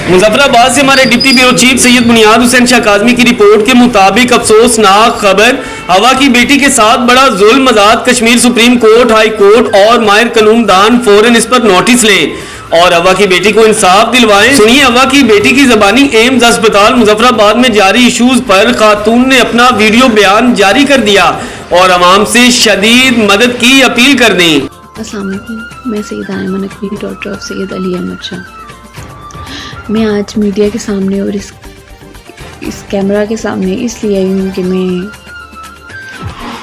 मुजफ्फराबाद से हमारे deputy bureau chief Syed बुनियाद हुसैन शाह काज़मी की रिपोर्ट के मुताबिक अफसोसनाक खबर, हवा की बेटी के साथ बड़ा जुल्म। Azad Kashmir supreme court, high court और माहिर कानून दान फौरन इस पर नोटिस लें और हवा की बेटी को इंसाफ दिलवाएं। सुनिए हवा की बेटी की ज़बानी। एम्स अस्पताल मुजफ्फराबाद में जारी इशूज पर खातून ने अपना वीडियो बयान जारी कर दिया और अवाम से शदीद मदद की अपील कर दी। अस्सलाम वालेकुम, मैं सैयद आयमन नकवी, डॉक्टर ऑफ सैयद अली अहमद शाह। मैं आज मीडिया के सामने और इस कैमरा के सामने इसलिए आई हूँ कि मैं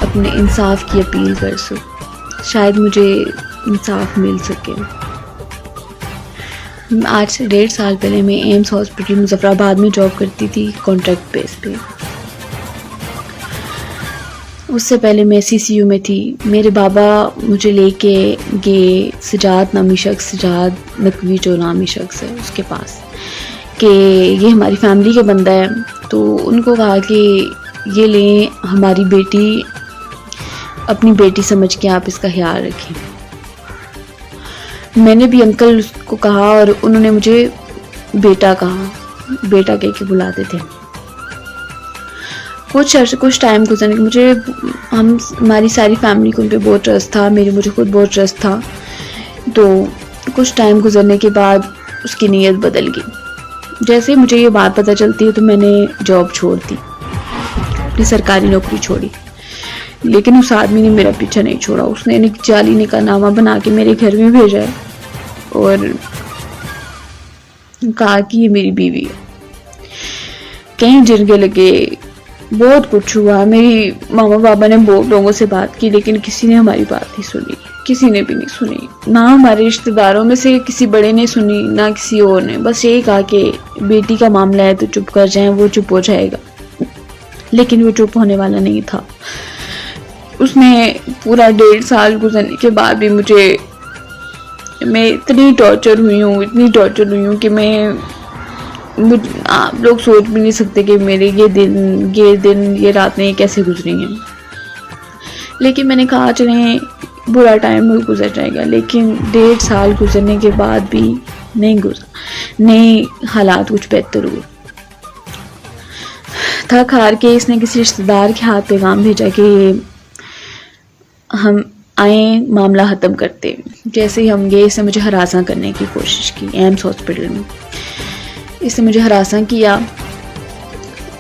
अपने इंसाफ की अपील कर सकूँ, शायद मुझे इंसाफ मिल सके। आज से 1.5 साल पहले मैं एम्स हॉस्पिटल मुजफ्फराबाद में जॉब करती थी कॉन्ट्रैक्ट बेस पे। उससे पहले मैं CCU में थी। मेरे बाबा मुझे लेके गए सजाद नामी शख्स, सजाद नकवी जो नामी शख्स है, उसके पास कि ये हमारी फैमिली का बंदा है। तो उनको कहा कि ये लें, हमारी बेटी, अपनी बेटी समझ के आप इसका ख्याल रखें। मैंने भी अंकल को कहा और उन्होंने मुझे बेटा कहा, बेटा कह के बुलाते थे। कुछ टाइम गुजरने मुझे हमारी सारी फैमिली को उन पर बहुत ट्रस्ट था, मुझे खुद बहुत ट्रस्ट था। तो कुछ टाइम गुजरने के बाद उसकी नीयत बदल गई। जैसे ही मुझे ये बात पता चलती है तो मैंने जॉब छोड़ दी, अपनी सरकारी नौकरी छोड़ी। लेकिन उस आदमी ने मेरा पीछा नहीं छोड़ा। उसने एक जाली निकाहनामा बना के मेरे घर में भेजा है और कहा कि ये मेरी बीवी है। कहीं जिरगे लगे, बहुत कुछ हुआ। मेरी मामा बाबा ने बहुत लोगों से बात की लेकिन किसी ने हमारी बात नहीं सुनी, किसी ने भी नहीं सुनी। ना हमारे रिश्तेदारों में से किसी बड़े ने सुनी, ना किसी और ने। बस यही कहा कि बेटी का मामला है तो चुप कर जाएं, वो चुप हो जाएगा। लेकिन वो चुप होने वाला नहीं था। उसने पूरा 1.5 साल गुजरने के बाद भी मैं इतनी टॉर्चर हुई हूँ कि आप लोग सोच भी नहीं सकते कि मेरे ये रातें कैसे गुजरी हैं। लेकिन मैंने कहा चलें, बुरा टाइम भी गुजर जाएगा। लेकिन 1.5 साल गुजरने के बाद भी नहीं गुजरा, नहीं हालात कुछ बेहतर हुए। थक हार के इसने किसी रिश्तेदार के हाथ पैगाम भेजा कि हम आए, मामला ख़त्म करते। जैसे ही हम गए, इसने मुझे हरासा करने की कोशिश की एम्स हॉस्पिटल में। इसने मुझे हरासा किया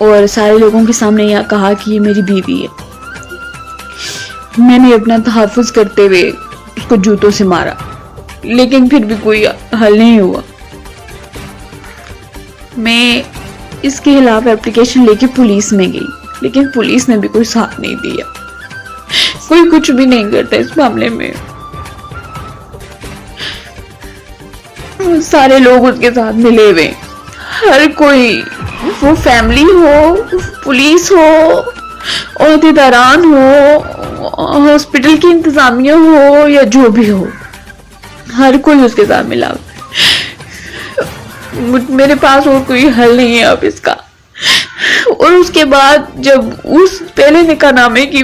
और सारे लोगों के सामने यह कहा कि ये मेरी बीवी है। मैंने अपना तहफ़्फ़ुज़ करते हुए उसको जूतों से मारा, लेकिन फिर भी कोई हल नहीं हुआ। मैं इसके खिलाफ एप्लीकेशन लेके पुलिस में गई, लेकिन पुलिस ने भी कोई साथ नहीं दिया। कोई कुछ भी नहीं करता इस मामले में। सारे लोग उसके साथ मिले हुए, हर कोई, वो फैमिली हो, पुलिस हो, औहदेदारान हो, हॉस्पिटल की इंतजामिया हो या जो भी हो, हर कोई उसके साथ मिला। मेरे पास और कोई हल नहीं है अब इसका। और उसके बाद जब उस पहले निकाहनामे की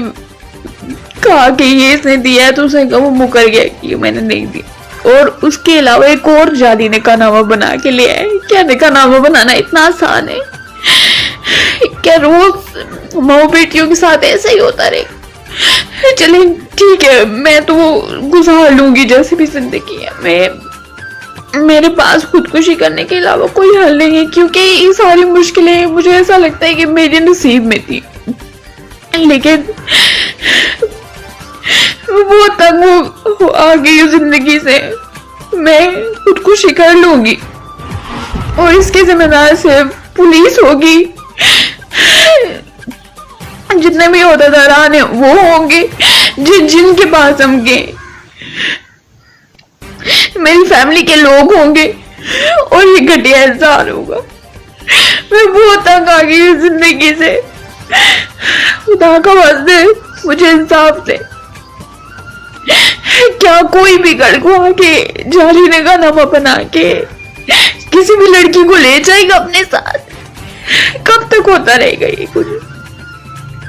कहा कि ये इसने दिया है तो उसने कहा, वो मुकर गया कि मैंने नहीं दिया। और उसके अलावा एक और जाली निकाहनामा बना के ले आए। क्या निकाहनामा बनाना इतना आसान है? क्या रोज माँ बेटियों के साथ ऐसा ही होता रहे? चले ठीक है, मैं तो गुजार लूंगी जैसे भी जिंदगी है। मेरे पास खुदकुशी करने के अलावा कोई हल नहीं है, क्योंकि ये सारी मुश्किलें मुझे ऐसा लगता है कि मेरे नसीब में थी। लेकिन वो तंग आ गई जिंदगी से। मैं खुदकुशी कर लूंगी और इसके जिम्मेदार सिर्फ पुलिस होगी, जितने भी औहदेदारान हैं वो होंगे, जिनके पास हम गए, मेरी फैमिली के लोग होंगे और ये घटिया इंसान होगा। मैं बहुत तंग आ गई जिंदगी से। खुदा का वास्ते मुझे इंसाफ दे। क्या कोई भी कल को आके जाली निकाहनामा बना के किसी भी लड़की को ले जाएगा अपने साथ? कब तक होता रहेगा ये कुछ?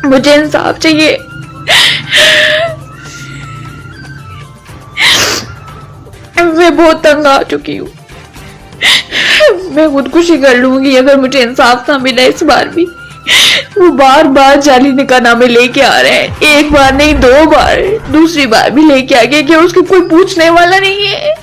मुझे इंसाफ चाहिए। मैं बहुत तंग आ चुकी हूँ। मैं खुदकुशी कर लूंगी अगर मुझे इंसाफ ना मिला इस बार भी। वो बार बार जाली निकाहनामे लेके आ रहे हैं, एक बार नहीं 2 बार, दूसरी बार भी लेके आ गए कि उसके कोई पूछने वाला नहीं है।